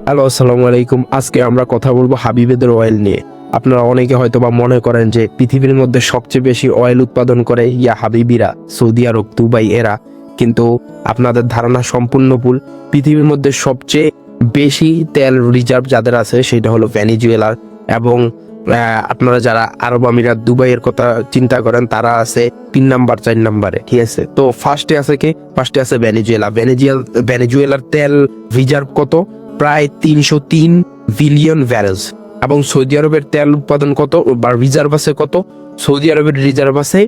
Hello, আসসালামু আলাইকুম। আজকে আমরা কথা বলবো হাবিবেদের অয়েল নিয়ে। আপনারা অনেকে হয়তো বা মনে করেন যে পৃথিবীর মধ্যে সবচেয়ে বেশি অয়েল উৎপাদন করে হাবিবিরা, সৌদি আরব, দুবাই এরা। কিন্তু আপনাদের ধারণা সম্পূর্ণ ভুল। পৃথিবীর মধ্যে সবচেয়ে বেশি তেল রিজার্ভ যাদের আছে সেটা হলো ভেনিজুয়েলার। এবং আপনারা যারা আরব আমিরাত, দুবাইয়ের কথা চিন্তা করেন তারা আছে 3 নাম্বার 4 নাম্বারে, ঠিক আছে? তো ফার্স্টে আছে কে? ফার্স্টে আছে ভেনিজুয়েলার তেল রিজার্ভ কত? প্রায় 303 বিলিয়ন ব্যারেলস। এবং সৌদি আরবের তেল উৎপাদন কত বা রিজার্ভ আছে কত? সৌদি আরবের রিজার্ভ আছে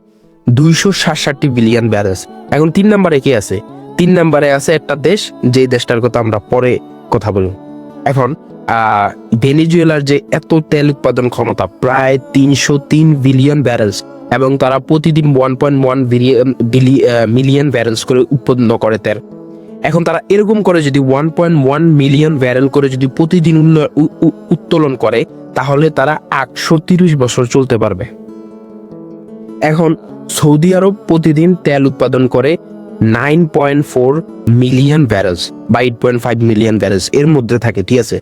267 বিলিয়ন ব্যারেলস। এখন 3 নাম্বারে কে আছে? 3 নাম্বারে আছে একটা দেশ, যে দেশটার কথা আমরা পরে কথা বলব। এখন ভেনিজুয়েলার যে এত তেল উৎপাদন ক্ষমতা প্রায় 303 বিলিয়ন ব্যারেলস, এবং তারা প্রতিদিন 1.1 মিলিয়ন ব্যারেলস করে উৎপন্ন করে তেল। এখন তারা এরকম করে যদি 1.1 মিলিয়ন ব্যারেল করে যদি প্রতিদিন উত্তোলন করে, তাহলে তারা 830 বছর চলতে পারবে। এখন সৌদি আরব প্রতিদিন তেল উৎপাদন করে 9.4 মিলিয়ন ব্যারেলস বা 8.5 মিলিয়ন ব্যারেলস এর মধ্যে থাকে, ঠিক আছে?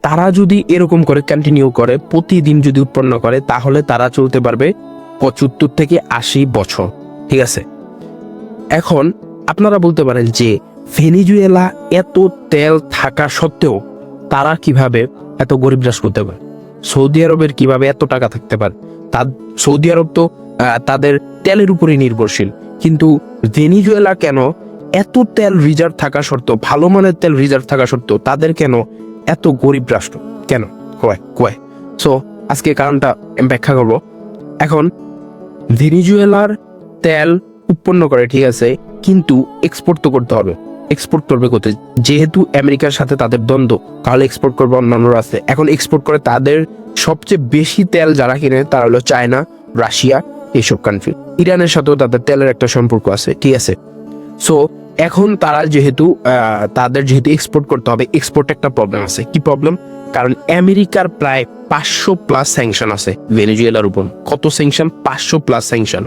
তারা যদি এরকম করে কন্টিনিউ করে, প্রতিদিন যদি উৎপন্ন করে, তাহলে তারা চলতে পারবে 75 থেকে 80 বছর, ঠিক আছে? এখন আপনারা বলতে পারেন যে ভেনিজুয়েলা এত তেল থাকা সত্ত্বেও তারা কিভাবে এত গরিব হ্রাস করতে পারে? সৌদি আরবের কিভাবে এত টাকা থাকতে পারে? সৌদি আরব তো তাদের তেলের উপরে নির্ভরশীল, কিন্তু ভেনিজুয়েলা কেন এত তেল রিজার্ভ থাকা সত্ত্বেও, ভালো মানের তেল রিজার্ভ থাকা সত্ত্বেও তাদের কেন এত গরিব রাষ্ট্র? কেন? কয় সো আজকে কারণটা ব্যাখ্যা করব। এখন ভেনিজুয়েলার তেল উৎপন্ন করে, ঠিক আছে, কিন্তু এক্সপোর্ট তো করতে হবে। এক্সপোর্ট করবে কোথায়? যেহেতু আমেরিকার সাথে তাদের দ্বন্দ্ব, তাহলে এক্সপোর্ট করবে অন্যান্য রাস্তায়। এখন এক্সপোর্ট করে তাদের সবচেয়ে বেশি তেল যারা কিনে তারা হলো চায়না, রাশিয়া, এইসব কান্ট্রি। ইরানের সাথেও তাদের তেলের একটা সম্পর্ক আছে, ঠিক আছে? সো এখন তারা যেহেতু তাদের এক্সপোর্ট করতে হবে, এক্সপোর্ট একটা প্রবলেম আছে। কি প্রবলেম? কারণ আমেরিকার প্রায় 500+ স্যাংশন আছে ভেনিজুয়েলার উপর। কত স্যাংশন? 500+ স্যাংশন।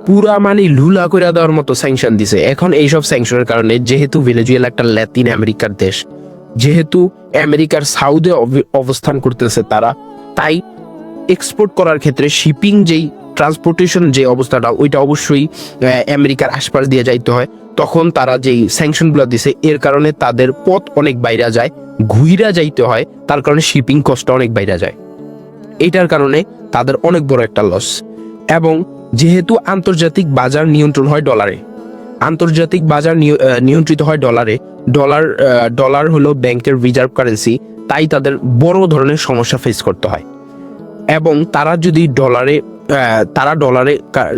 পুরা মানে লুলা করে দেওয়ার মতো স্যাংশন দিছে। এখন এইসব স্যাংশনের কারণে, যেহেতু ভেনেজুয়েলা একটা ল্যাতিন আমেরিকার দেশ, যেহেতু আমেরিকার সাউথে অবস্থান করতেছে তারা, তাই এক্সপোর্ট করার ক্ষেত্রে শিপিং যেই ট্রান্সপোর্টেশন যে অবস্থাটা, ওইটা অবশ্যই আমেরিকার আশপাশ দিয়ে যাইতে হয়। তখন তারা যেই স্যাংশনগুলো দিছে, এর কারণে তাদের পথ অনেক বাইরে যায়, ঘুইরা যাইতে হয়, তার কারণে শিপিং কষ্ট অনেক বাইরে যায়। এইটার কারণে তাদের অনেক বড় একটা লস। এবং যেহেতু আন্তর্জাতিক বাজার নিয়ন্ত্রণ হয় ডলারে, আন্তর্জাতিক বাজার নিয়ন্ত্রিত হয় ডলারে, ডলার হলো ব্যাংকের রিজার্ভ কারেন্সি, তাই তাদের বড় ধরনের সমস্যা ফেস করতে হয়। এবং তারা ডলারে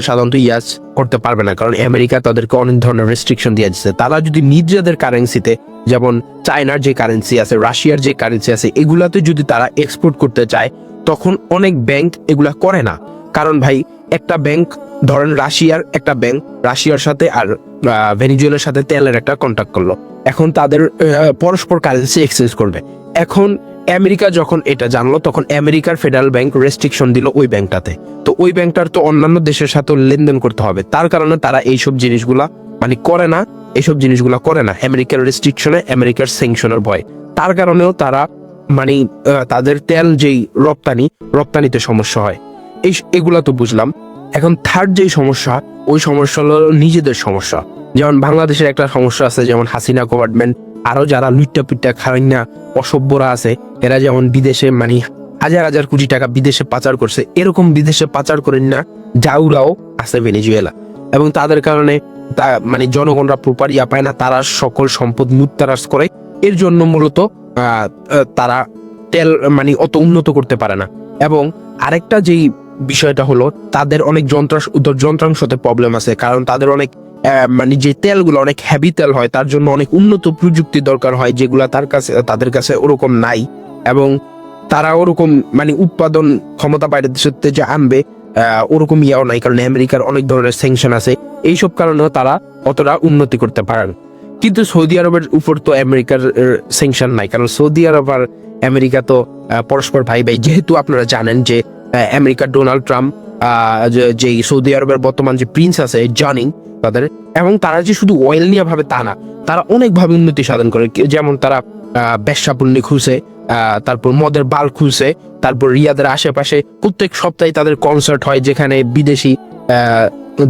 সাধারণত ইয়াস করতে পারবে না, কারণ আমেরিকা তাদেরকে অনেক ধরনের রেস্ট্রিকশন দিয়ে দিচ্ছে। তারা যদি নিজেদের কারেন্সিতে, যেমন চায়নার যে কারেন্সি আছে, রাশিয়ার যে কারেন্সি আছে, এগুলাতে যদি তারা এক্সপোর্ট করতে চায়, তখন অনেক ব্যাংক এগুলা করে না। কারণ ভাই, একটা ব্যাংক, ধরেন রাশিয়ার একটা ব্যাংক রাশিয়ার সাথে আর ভেনিজুয়েলার সাথে তেলের একটা কন্ট্রাক্ট করলো। এখন তাদের পরস্পর কারেন্সি এক্সচেঞ্জ করবে। এখন আমেরিকা যখন এটা জানলো, তখন আমেরিকার ফেডারেল ব্যাংক রেস্ট্রিকশন দিল ওই ব্যাংকটাতে। তো ওই ব্যাংকটার তো অন্যান্য দেশের সাথে লেনদেন করতে হবে, তার কারণে তারা এইসব জিনিসগুলা করে না। আমেরিকার রেস্ট্রিকশনে, আমেরিকার স্যাংশনের ভয়, তার কারণেও তারা তাদের তেল যেই রপ্তানিতে সমস্যা হয়। এগুলা তো বুঝলাম। এখন থার্ড যেই সমস্যা, ওই সমস্যা হলো নিজেদের সমস্যা। যেমন বাংলাদেশের একটা সমস্যা আছে, যেমন হাসিনা গভর্নমেন্ট, আরো যারা লুইট্টা পিট্টা খাইনা অসভ্যরা আছে, এরা যেমন বিদেশে হাজার হাজার কোটি টাকা বিদেশে পাচার করছে, এরকম বিদেশে পাচার করেন না জাউরাও আছে ভেনেজুয়েলা। এবং তাদের কারণে জনগণরা প্রপার পায় না, তারা সকল সম্পদ লুটতারাজ করে। এর জন্য মূলত তারা তেল অত উন্নত করতে পারে না। এবং আরেকটা যেই বিষয়টা হলো, তাদের অনেক যন্ত্রাংশতে প্রবলেম আছে, কারণ তাদের অনেক যে তেলগুলো অনেক হেভি তেল হয়, তার জন্য অনেক উন্নত প্রযুক্তি দরকার হয়, যেগুলা তাদের কাছে ওরকম নাই। এবং তারা ওরকম উৎপাদন ক্ষমতা বাইরের দেশের যে আনবে ওরকম ইয়াও নাই, কারণ আমেরিকার অনেক ধরনের স্যাংশন আছে। এইসব কারণেও তারা অতটা উন্নতি করতে পারেন। কিন্তু সৌদি আরবের উপর তো আমেরিকার স্যাংশন নাই, কারণ সৌদি আরব আর আমেরিকা তো পরস্পর ভাই ভাই। যেহেতু আপনারা জানেন যে আমেরিকার ডোনাল্ড ট্রাম্প, যে সৌদি আরবের বর্তমান যে প্রিন্স আছে জনি তাদের, এবং তারা যে শুধু অয়েল নিয়ে ভাবে তা না, তারা অনেকভাবে উন্নতি সাধন করে, যেমন তারা বেশ্যাপুণ্যি খুলছে, তারপর মদের বাল খুলছে, তারপর রিয়াদের আশেপাশে প্রত্যেক সপ্তাহে তাদের কনসার্ট হয়, যেখানে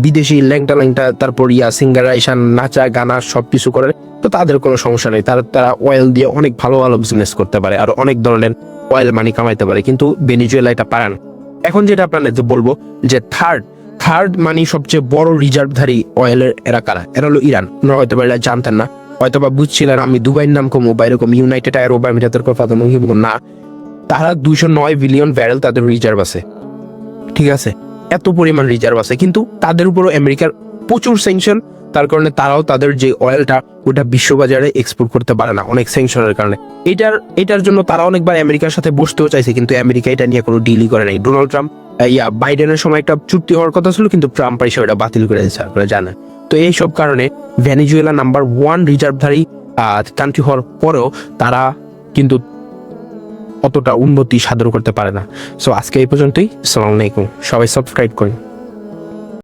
বিদেশি ল্যাংটা ল্যাংটা তারপর সিঙ্গাররা এসে নাচা গানা সবকিছু করে। তো তাদের কোনো সমস্যা নেই, তারা অয়েল দিয়ে অনেক ভালো ভালো বিজনেস করতে পারে আর অনেক ধরনের অয়েল মানি কামাইতে পারে, কিন্তু ভেনেজুয়েলা এটা পারে না। এখন যেটা আপনাদের বলবো যে থার্ড মানে সবচেয়ে বড় রিজার্ভধারী অয়েলের এরা কারা, এরা হলো ইরান। আপনারা হয়তো বা এটা জানতেন না, হয়তো বা বুঝছিলেন আমি দুবাইয়ের নাম কমো বা এরকম ইউনাইটেড আরব আমিরাতের কথা না। তারা 209 বিলিয়ন ব্যারেল তাদের রিজার্ভ আছে, ঠিক আছে, এত পরিমাণ রিজার্ভ আছে, কিন্তু তাদের উপরও আমেরিকার প্রচুর স্যাংশন। তার কারণে তারাও তাদের যে অয়েলটা ওটা বিশ্ববাজারে এক্সপোর্ট করতে পারে না, অনেক স্যাংশনের কারণে। এটার জন্য তারা অনেকবার আমেরিকার সাথে বসতেও চাইছে, কিন্তু আমেরিকা এটা নিয়ে কোনো ডিলই করে নাই। ডোনাল্ড ট্রাম্প বাইডেনের সময় একটা চুক্তি হওয়ার কথা ছিল, কিন্তু ট্রাম্প এসে ওটা বাতিল করে দিয়েছে, আপনারা জানেন। তো এইসব কারণে ভেনেজুয়েলা নাম্বার 1 রিজার্ভধারী কান্ট্রি হওয়ার পরেও তারা কিন্তু অতটা উন্নতি সাধন করতে পারে না। সো আজকে এই পর্যন্তই। আসসালামু আলাইকুম, সবাই সাবস্ক্রাইব করুন।